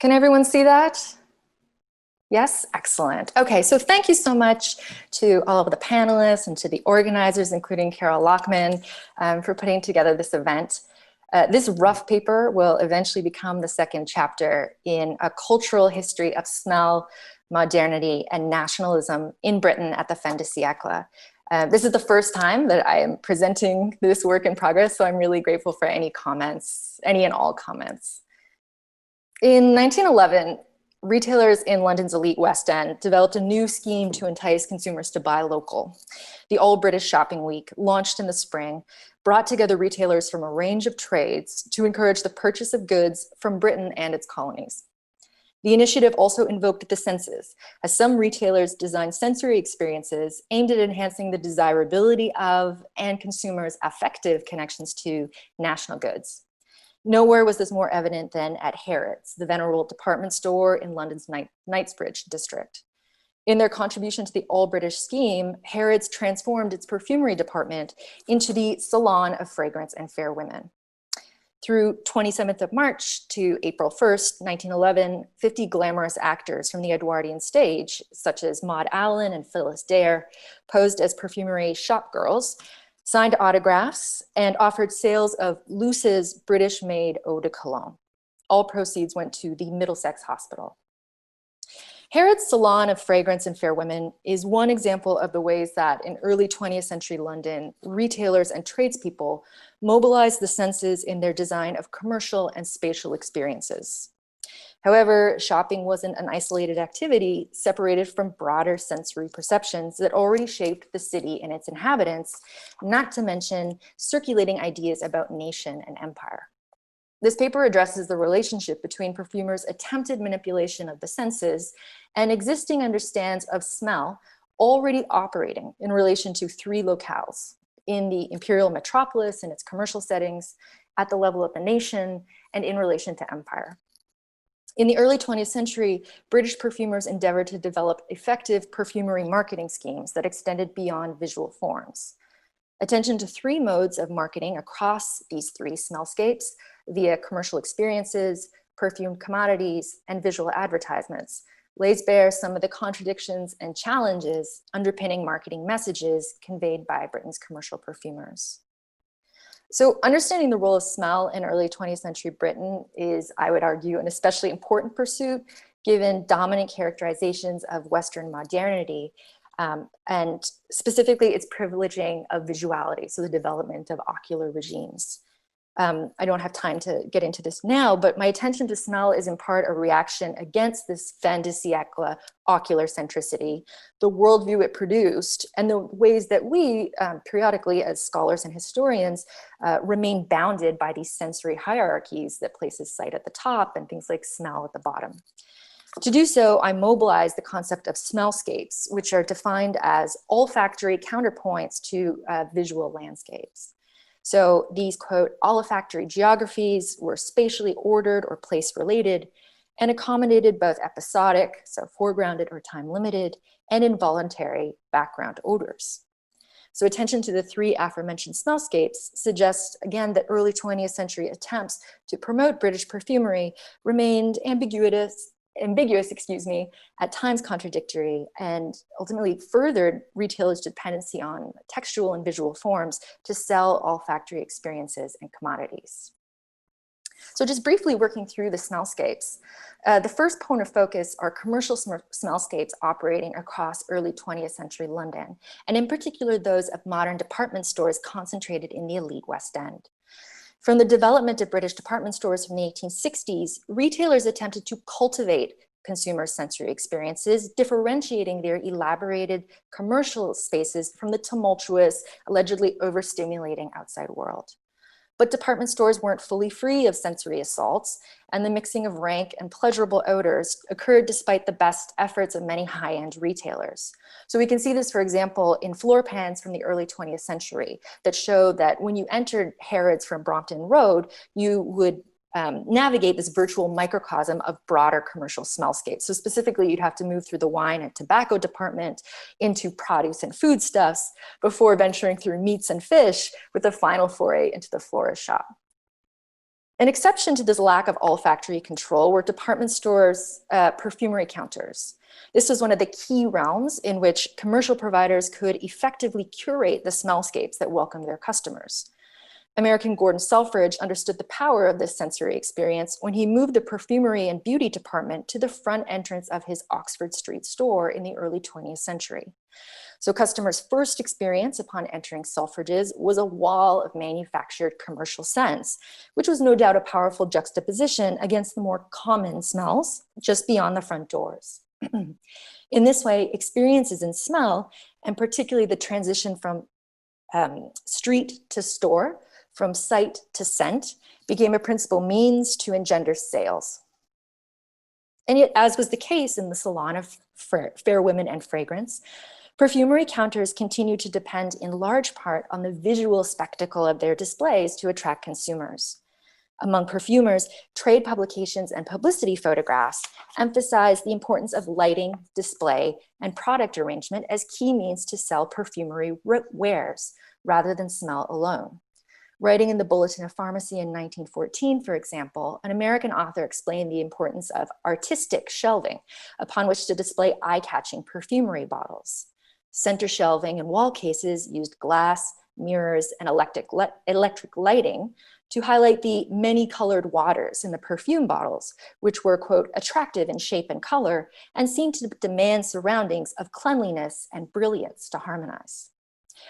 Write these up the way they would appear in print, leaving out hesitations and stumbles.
Can everyone see that? Yes, excellent. Okay, so thank you so much to all of the panelists and to the organizers, including Carol Lockman, for putting together this event. This rough paper will eventually become the second chapter in a cultural history of smell, modernity, and nationalism in Britain at the fin de siècle. This is the first time that I am presenting this work in progress, so I'm really grateful for any comments, any and all comments. In 1911, retailers in London's elite West End developed a new scheme to entice consumers to buy local. The All British Shopping Week, launched in the spring, brought together retailers from a range of trades to encourage the purchase of goods from Britain and its colonies. The initiative also invoked the senses, as some retailers designed sensory experiences aimed at enhancing the desirability of and consumers' affective connections to national goods. Nowhere was this more evident than at Harrods, the venerable department store in London's Knightsbridge district. In their contribution to the all-British scheme, Harrods transformed its perfumery department into the Salon of Fragrance and Fair Women. Through 27th of March to April 1st, 1911, 50 glamorous actors from the Edwardian stage, such as Maud Allan and Phyllis Dare, posed as perfumery shop girls, signed autographs, and offered sales of Luce's British-made eau de cologne. All proceeds went to the Middlesex Hospital. Harrods' Salon of Fragrance and Fair Women is one example of the ways that in early 20th century London, retailers and tradespeople mobilized the senses in their design of commercial and spatial experiences. However, shopping wasn't an isolated activity separated from broader sensory perceptions that already shaped the city and its inhabitants, not to mention circulating ideas about nation and empire. This paper addresses the relationship between perfumers' attempted manipulation of the senses and existing understands of smell already operating in relation to three locales: in the imperial metropolis and its commercial settings, at the level of the nation, and in relation to empire. In the early 20th century, British perfumers endeavored to develop effective perfumery marketing schemes that extended beyond visual forms. Attention to three modes of marketing across these three smellscapes via commercial experiences, perfumed commodities, and visual advertisements lays bare some of the contradictions and challenges underpinning marketing messages conveyed by Britain's commercial perfumers. So understanding the role of smell in early 20th century Britain is, I would argue, an especially important pursuit given dominant characterizations of Western modernity, and specifically its privileging of visuality, so the development of ocular regimes. I don't have time to get into this now, but my attention to smell is in part a reaction against this fin de siècle ocular centricity, the worldview it produced, and the ways that we, periodically as scholars and historians, remain bounded by these sensory hierarchies that places sight at the top and things like smell at the bottom. To do so, I mobilized the concept of smellscapes, which are defined as olfactory counterpoints to visual landscapes. So these, quote, olfactory geographies were spatially ordered or place related and accommodated both episodic, so foregrounded or time limited, and involuntary background odors. So attention to the three aforementioned smellscapes suggests, again, that early 20th century attempts to promote British perfumery remained ambiguous, at times contradictory, and ultimately furthered retailers' dependency on textual and visual forms to sell olfactory experiences and commodities. So just briefly working through the smellscapes, the first point of focus are commercial smellscapes operating across early 20th century London, and in particular those of modern department stores concentrated in the elite West End. From the development of British department stores from the 1860s, retailers attempted to cultivate consumer sensory experiences, differentiating their elaborated commercial spaces from the tumultuous, allegedly overstimulating outside world. But department stores weren't fully free of sensory assaults, and the mixing of rank and pleasurable odors occurred despite the best efforts of many high-end retailers. So we can see this, for example, in floor plans from the early 20th century that show that when you entered Harrods from Brompton Road, you would navigate this virtual microcosm of broader commercial smellscapes. So specifically, you'd have to move through the wine and tobacco department into produce and foodstuffs before venturing through meats and fish with a final foray into the florist shop. An exception to this lack of olfactory control were department stores' perfumery counters. This was one of the key realms in which commercial providers could effectively curate the smellscapes that welcomed their customers. American Gordon Selfridge understood the power of this sensory experience when he moved the perfumery and beauty department to the front entrance of his Oxford Street store in the early 20th century. So customers' first experience upon entering Selfridge's was a wall of manufactured commercial scents, which was no doubt a powerful juxtaposition against the more common smells just beyond the front doors. In this way, experiences in smell, and particularly the transition from street to store, from sight to scent, became a principal means to engender sales. And yet, as was the case in the Salon of Fair Women and Fragrance, perfumery counters continue to depend in large part on the visual spectacle of their displays to attract consumers. Among perfumers, trade publications and publicity photographs emphasize the importance of lighting, display, and product arrangement as key means to sell perfumery wares rather than smell alone. Writing in the Bulletin of Pharmacy in 1914, for example, an American author explained the importance of artistic shelving upon which to display eye-catching perfumery bottles. Center shelving and wall cases used glass, mirrors, and electric lighting to highlight the many colored waters in the perfume bottles, which were, quote, attractive in shape and color and seemed to demand surroundings of cleanliness and brilliance to harmonize.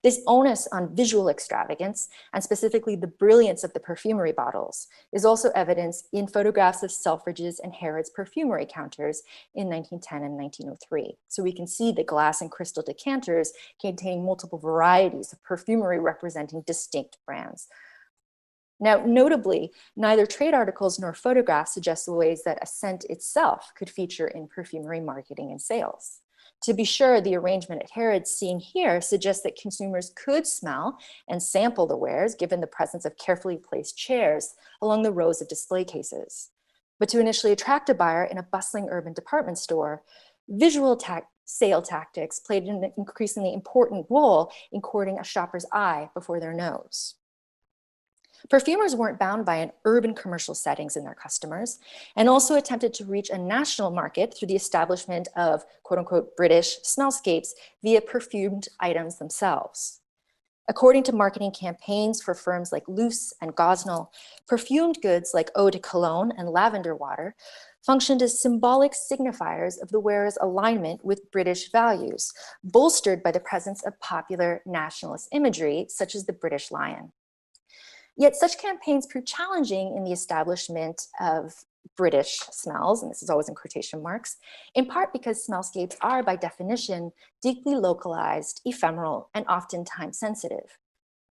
This onus on visual extravagance, and specifically the brilliance of the perfumery bottles, is also evidenced in photographs of Selfridge's and Harrods perfumery counters in 1910 and 1903. So we can see the glass and crystal decanters contain multiple varieties of perfumery representing distinct brands. Now, notably, neither trade articles nor photographs suggest the ways that a scent itself could feature in perfumery marketing and sales. To be sure, the arrangement at Harrods seen here suggests that consumers could smell and sample the wares given the presence of carefully placed chairs along the rows of display cases. But to initially attract a buyer in a bustling urban department store, visual sale tactics played an increasingly important role in courting a shopper's eye before their nose. Perfumers weren't bound by an urban commercial settings in their customers, and also attempted to reach a national market through the establishment of quote-unquote British smellscapes via perfumed items themselves. According to marketing campaigns for firms like Luce and Gosnell, perfumed goods like eau de cologne and lavender water functioned as symbolic signifiers of the wearer's alignment with British values, bolstered by the presence of popular nationalist imagery, such as the British Lion. Yet such campaigns proved challenging in the establishment of British smells, and this is always in quotation marks, in part because smellscapes are, by definition, deeply localized, ephemeral, and often time-sensitive.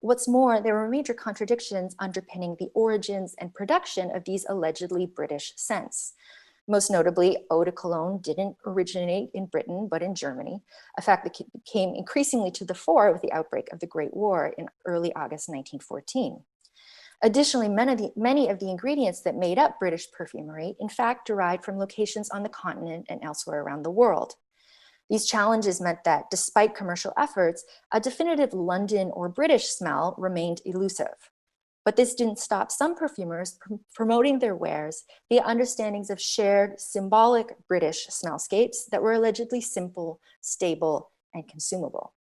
What's more, there were major contradictions underpinning the origins and production of these allegedly British scents. Most notably, eau de cologne didn't originate in Britain, but in Germany, a fact that came increasingly to the fore with the outbreak of the Great War in early August 1914. Additionally, many of the ingredients that made up British perfumery, in fact, derived from locations on the continent and elsewhere around the world. These challenges meant that, despite commercial efforts, a definitive London or British smell remained elusive. But this didn't stop some perfumers from promoting their wares via understandings of shared, symbolic British smellscapes that were allegedly simple, stable, and consumable.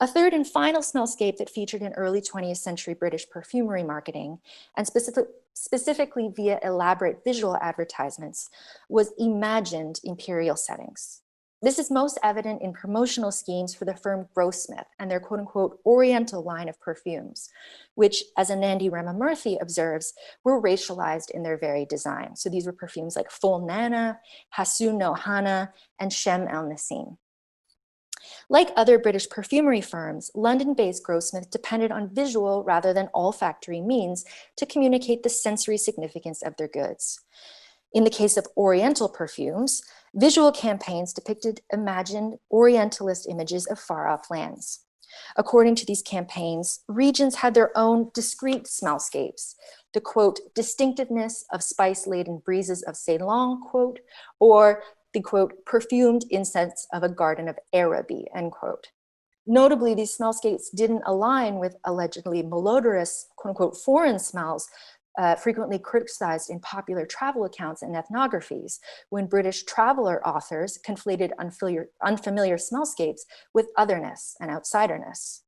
A third and final smellscape that featured in early 20th century British perfumery marketing, and specifically via elaborate visual advertisements, was imagined imperial settings. This is most evident in promotional schemes for the firm Grossmith and their quote-unquote Oriental line of perfumes, which, as Anandi Ramamurthy observes, were racialized in their very design. So these were perfumes like Full Nana, Hasun no Hana, and Shem El Nassim. Like other British perfumery firms, London-based Grossmith depended on visual rather than olfactory means to communicate the sensory significance of their goods. In the case of Oriental perfumes, visual campaigns depicted imagined Orientalist images of far-off lands. According to these campaigns, regions had their own discrete smellscapes, the quote, distinctiveness of spice-laden breezes of Ceylon, quote, or the quote, perfumed incense of a garden of Araby, end quote. Notably, these smellscapes didn't align with allegedly malodorous, quote unquote, foreign smells frequently criticized in popular travel accounts and ethnographies when British traveler authors conflated unfamiliar smellscapes with otherness and outsiderness.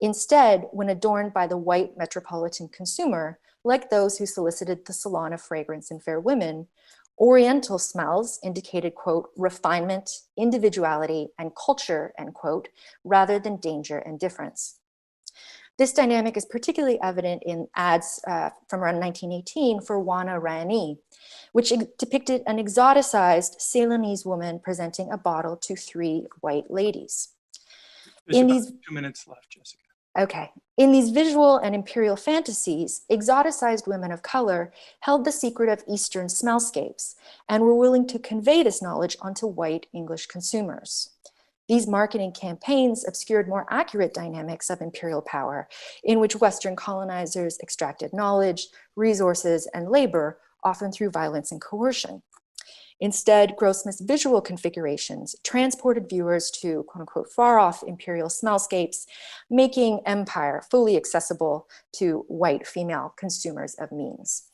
Instead, when adorned by the white metropolitan consumer, like those who solicited the salon of fragrance and fair women, Oriental smells indicated, quote, refinement, individuality, and culture, end quote, rather than danger and difference. This dynamic is particularly evident in ads from around 1918 for Wana Rani, which depicted an exoticized Ceylonese woman presenting a bottle to 3 white ladies. There's about 2 minutes left, Jessica. Okay. In these visual and imperial fantasies, exoticized women of color held the secret of Eastern smellscapes and were willing to convey this knowledge onto white English consumers. These marketing campaigns obscured more accurate dynamics of imperial power, in which Western colonizers extracted knowledge, resources, and labor, often through violence and coercion. Instead, Grossman's visual configurations transported viewers to, quote unquote, far-off imperial smellscapes, making empire fully accessible to white female consumers of means.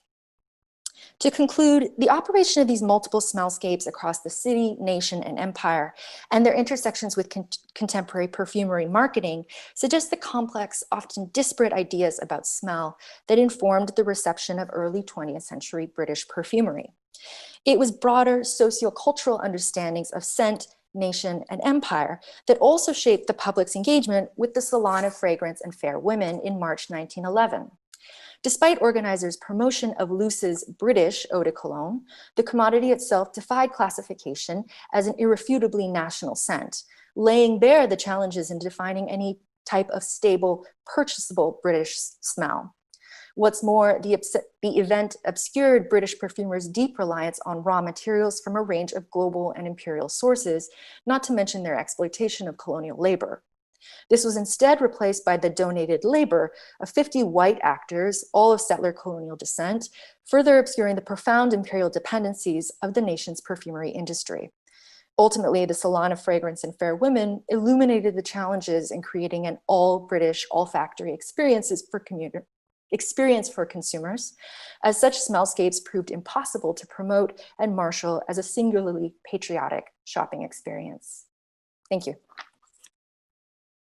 To conclude, the operation of these multiple smellscapes across the city, nation, and empire, and their intersections with contemporary perfumery marketing suggest the complex, often disparate ideas about smell that informed the reception of early 20th century British perfumery. It was broader sociocultural understandings of scent, nation, and empire that also shaped the public's engagement with the Salon of Fragrance and Fair Women in March 1911. Despite organizers' promotion of Luce's British eau de cologne, the commodity itself defied classification as an irrefutably national scent, laying bare the challenges in defining any type of stable, purchasable British smell. What's more, the event obscured British perfumers' deep reliance on raw materials from a range of global and imperial sources, not to mention their exploitation of colonial labor. This was instead replaced by the donated labor of 50 white actors, all of settler colonial descent, further obscuring the profound imperial dependencies of the nation's perfumery industry. Ultimately, the Salon of Fragrance and Fair Women illuminated the challenges in creating an all-British, olfactory experience for consumers, as such smellscapes proved impossible to promote and marshal as a singularly patriotic shopping experience. Thank you.